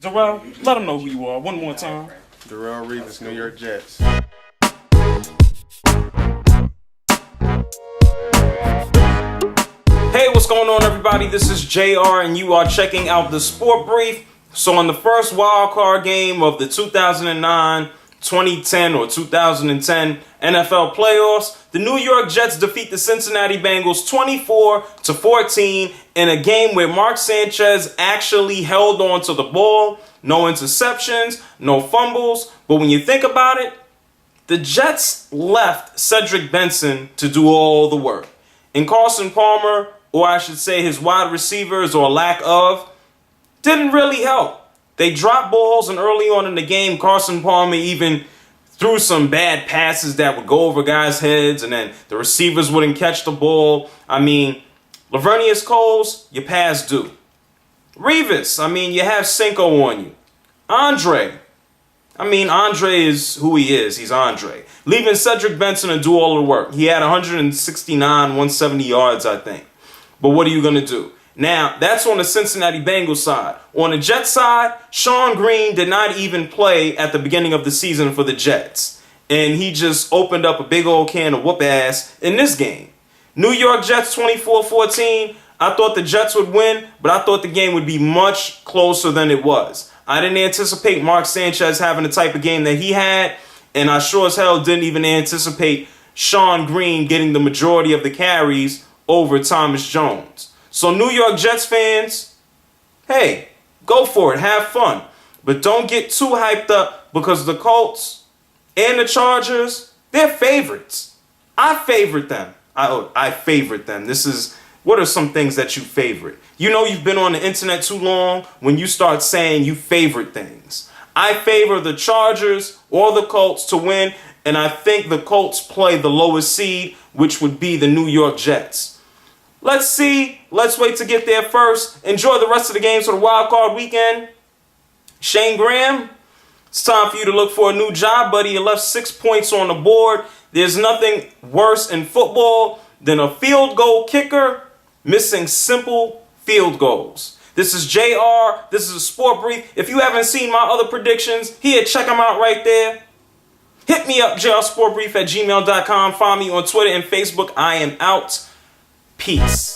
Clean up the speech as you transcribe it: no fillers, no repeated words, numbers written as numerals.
Darrell, let them know who you are one more time. Darrell Reeves, New York Jets. Hey, what's going on, everybody? This is JR, and you are checking out the Sport Brief. So, in the first wild card game of the 2009, 2010, or 2010 NFL playoffs, the New York Jets defeat the Cincinnati Bengals 24-14 in a game where Mark Sanchez actually held on to the ball. No interceptions, no fumbles. But when you think about it, the Jets left Cedric Benson to do all the work. And Carson Palmer, or I should say his wide receivers or lack of, didn't really help. They dropped balls, and early on in the game, Carson Palmer even threw some bad passes that would go over guys' heads, and then the receivers wouldn't catch the ball. I mean, Lavernius Coles, you pass due. Revis, you have Cinco on you. Andre is who he is. He's Andre. Leaving Cedric Benson to do all the work. He had 169, 170 yards, I think. But what are you going to do? Now, that's on the Cincinnati Bengals side. On the Jets side, Sean Green did not even play at the beginning of the season for the Jets. And he just opened up a big old can of whoop ass in this game. New York Jets 24-14. I thought the Jets would win, but I thought the game would be much closer than it was. I didn't anticipate Mark Sanchez having the type of game that he had, and I sure as hell didn't even anticipate Sean Green getting the majority of the carries over Thomas Jones. So New York Jets fans, hey, go for it, have fun. But don't get too hyped up because the Colts and the Chargers, they're favorites. I favorite them. I favorite them. What are some things that you favorite? You know you've been on the internet too long when you start saying you favorite things. I favor the Chargers or the Colts to win, and I think the Colts play the lowest seed, which would be the New York Jets. Let's see. Let's wait to get there first. Enjoy the rest of the games for the wild card weekend. Shane Graham, it's time for you to look for a new job, buddy. You left 6 points on the board. There's nothing worse in football than a field goal kicker missing simple field goals. This is JR. This is a Sport Brief. If you haven't seen my other predictions, here, check them out right there. Hit me up, jrsportbrief@gmail.com. Find me on Twitter and Facebook. I am out. Peace.